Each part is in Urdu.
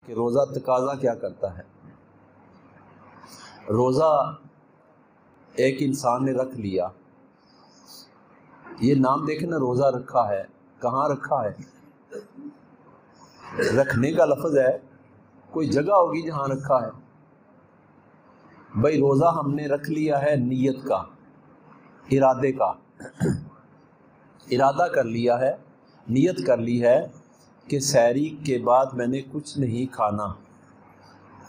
کہ روزہ تقاضا کیا کرتا ہے۔ روزہ ایک انسان نے رکھ لیا، یہ نام دیکھیں نا، روزہ رکھا ہے، کہاں رکھا ہے؟ رکھنے کا لفظ ہے، کوئی جگہ ہوگی جہاں رکھا ہے۔ بھائی روزہ ہم نے رکھ لیا ہے نیت کا، ارادے کا، ارادہ کر لیا ہے، نیت کر لی ہے کہ سحری کے بعد میں نے کچھ نہیں کھانا،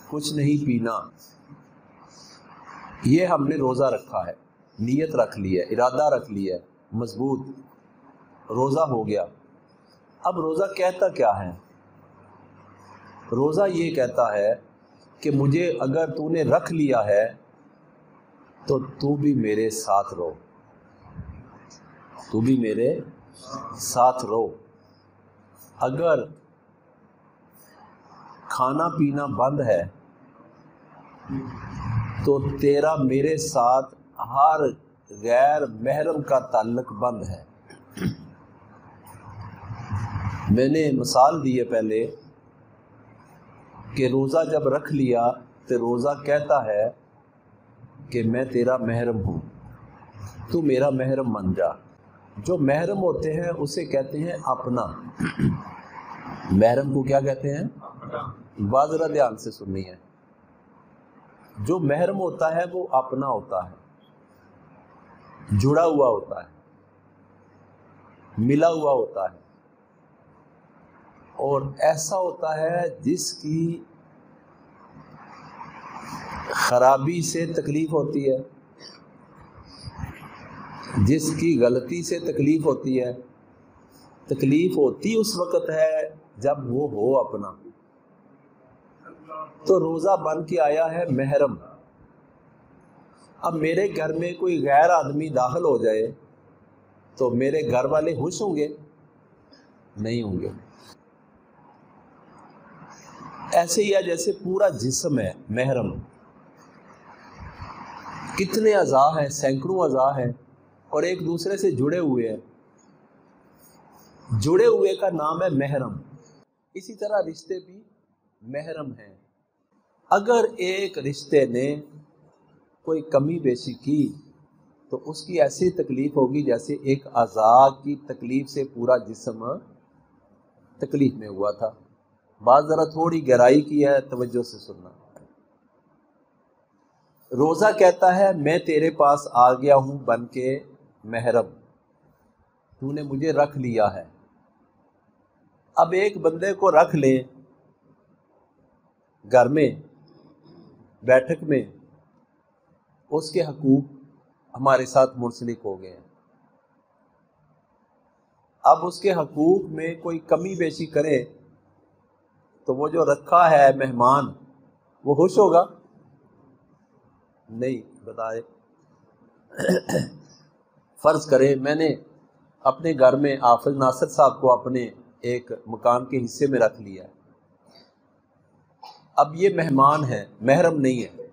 کچھ نہیں پینا، یہ ہم نے روزہ رکھا ہے، نیت رکھ لی ہے، ارادہ رکھ لیا ہے، مضبوط روزہ ہو گیا۔ اب روزہ کہتا کیا ہے؟ روزہ یہ کہتا ہے کہ مجھے اگر تو نے رکھ لیا ہے تو تو بھی میرے ساتھ رہو، تو بھی میرے ساتھ رہو۔ اگر کھانا پینا بند ہے تو تیرا میرے ساتھ ہر غیر محرم کا تعلق بند ہے۔ میں نے مثال دی ہے پہلے کہ روزہ جب رکھ لیا تو روزہ کہتا ہے کہ میں تیرا محرم ہوں، تو میرا محرم بن جا۔ جو محرم ہوتے ہیں اسے کہتے ہیں اپنا۔ محرم کو کیا کہتے ہیں؟ بات ذرا دھیان سے سننی ہے۔ جو محرم ہوتا ہے وہ اپنا ہوتا ہے، جڑا ہوا ہوتا ہے، ملا ہوا ہوتا ہے، اور ایسا ہوتا ہے جس کی خرابی سے تکلیف ہوتی ہے، جس کی غلطی سے تکلیف ہوتی ہے۔ تکلیف ہوتی اس وقت ہے جب وہ ہو اپنا۔ تو روزہ بن کے آیا ہے محرم۔ اب میرے گھر میں کوئی غیر آدمی داخل ہو جائے تو میرے گھر والے خوش ہوں گے؟ نہیں ہوں گے۔ ایسے ہی ہے جیسے پورا جسم ہے محرم، کتنے اعضاء ہیں، سینکڑوں اعضاء ہیں، اور ایک دوسرے سے جڑے ہوئے ہیں، جڑے ہوئے کا نام ہے محرم۔ اسی طرح رشتے بھی محرم ہیں۔ اگر ایک رشتے نے کوئی کمی بیشی کی تو اس کی ایسی تکلیف ہوگی جیسے ایک اعضاء کی تکلیف سے پورا جسم تکلیف میں ہوا تھا۔ بات ذرا تھوڑی گہرائی کی ہے، توجہ سے سننا۔ روزہ کہتا ہے میں تیرے پاس آ گیا ہوں بن کے محرم، تو نے مجھے رکھ لیا ہے۔ اب ایک بندے کو رکھ لیں گھر میں، بیٹھک میں، اس کے حقوق ہمارے ساتھ منسلک ہو گئے ہیں۔ اب اس کے حقوق میں کوئی کمی بیشی کرے تو وہ جو رکھا ہے مہمان وہ خوش ہوگا؟ نہیں، بتائے۔ فرض کریں میں نے اپنے گھر میں حافظ ناصر صاحب کو اپنے ایک مکان کے حصے میں رکھ لیا ہے۔ اب یہ مہمان ہے، محرم نہیں ہے۔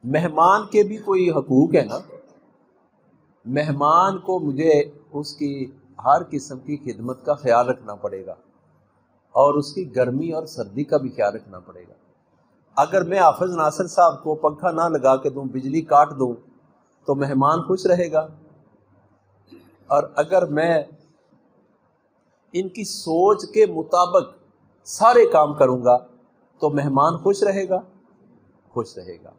مہمان کے بھی کوئی حقوق ہے نا۔ مہمان کو مجھے اس کی ہر قسم کی خدمت کا خیال رکھنا پڑے گا، اور اس کی گرمی اور سردی کا بھی خیال رکھنا پڑے گا۔ اگر میں حافظ ناصر صاحب کو پنکھا نہ لگا کے دوں، بجلی کاٹ دوں، تو مہمان خوش رہے گا؟ اور اگر میں ان کی سوچ کے مطابق سارے کام کروں گا تو مہمان خوش رہے گا؟ خوش رہے گا۔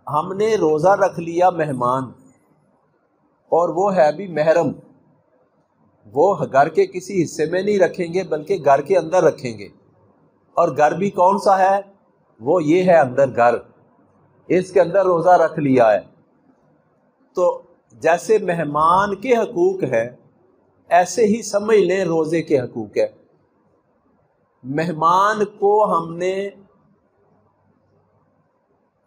ہم نے روزہ رکھ لیا مہمان، اور وہ ہے بھی محرم، وہ گھر کے کسی حصے میں نہیں رکھیں گے بلکہ گھر کے اندر رکھیں گے۔ اور گھر بھی کون سا ہے؟ وہ یہ ہے اندر گھر، اس کے اندر روزہ رکھ لیا ہے۔ تو جیسے مہمان کے حقوق ہیں ایسے ہی سمجھ لیں روزے کے حقوق ہے۔ مہمان کو ہم نے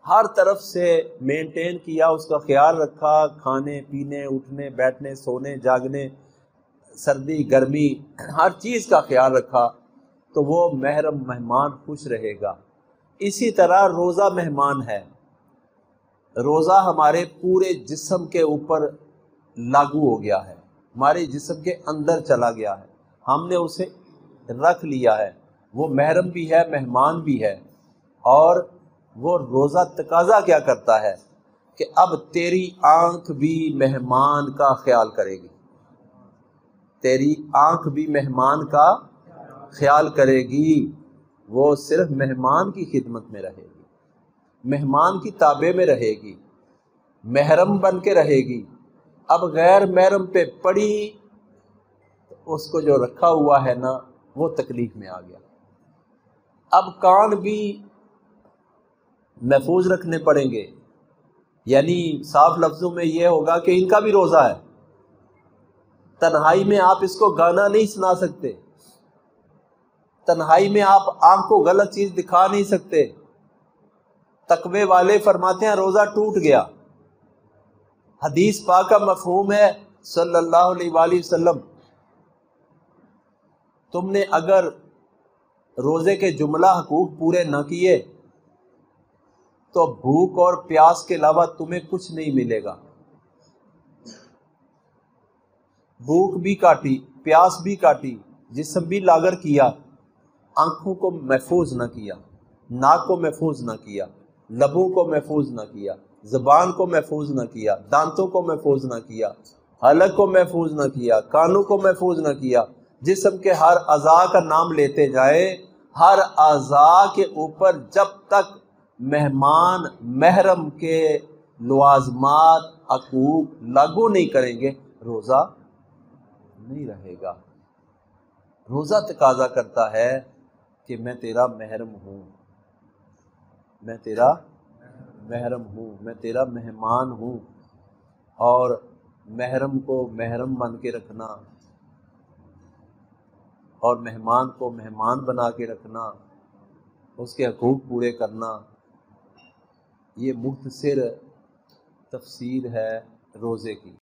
ہر طرف سے مینٹین کیا، اس کا خیال رکھا، کھانے پینے، اٹھنے بیٹھنے، سونے جاگنے، سردی گرمی، ہر چیز کا خیال رکھا، تو وہ محرم مہمان خوش رہے گا۔ اسی طرح روزہ مہمان ہے۔ روزہ ہمارے پورے جسم کے اوپر لاگو ہو گیا ہے، ہمارے جسم کے اندر چلا گیا ہے، ہم نے اسے رکھ لیا ہے۔ وہ محرم بھی ہے، مہمان بھی ہے، اور وہ روزہ تقاضا کیا کرتا ہے کہ اب تیری آنکھ بھی مہمان کا خیال کرے گی، تیری آنکھ بھی مہمان کا خیال کرے گی، وہ صرف مہمان کی خدمت میں رہے گی، مہمان کی تابع میں رہے گی، محرم بن کے رہے گی۔ اب غیر محرم پہ پڑی تو اس کو جو رکھا ہوا ہے نا وہ تکلیف میں آ گیا۔ اب کان بھی محفوظ رکھنے پڑیں گے، یعنی صاف لفظوں میں یہ ہوگا کہ ان کا بھی روزہ ہے، تنہائی میں آپ اس کو گانا نہیں سنا سکتے، تنہائی میں آپ آنکھ کو غلط چیز دکھا نہیں سکتے۔ تقوی والے فرماتے ہیں روزہ ٹوٹ گیا۔ حدیث پاک کا مفہوم ہے صلی اللہ علیہ وآلہ وسلم، تم نے اگر روزے کے جملہ حقوق پورے نہ کیے تو بھوک اور پیاس کے علاوہ تمہیں کچھ نہیں ملے گا۔ بھوک بھی کاٹی، پیاس بھی کاٹی، جسم بھی لاغر کیا، آنکھوں کو محفوظ نہ کیا، ناک کو محفوظ نہ کیا، لبوں کو محفوظ نہ کیا، زبان کو محفوظ نہ کیا، دانتوں کو محفوظ نہ کیا، حلق کو محفوظ نہ کیا، کانوں کو محفوظ نہ کیا، جسم کے ہر اعضاء کا نام لیتے جائے، ہر اعضاء کے اوپر جب تک مہمان محرم کے لوازمات حقوق لاگو نہیں کریں گے روزہ نہیں رہے گا۔ روزہ تقاضا کرتا ہے کہ میں تیرا محرم ہوں، میں تیرا محرم ہوں، میں تیرا مہمان ہوں، اور محرم کو محرم بن کے رکھنا اور مہمان کو مہمان بنا کے رکھنا، اس کے حقوق پورے کرنا، یہ مختصر تفسیر ہے روزے کی۔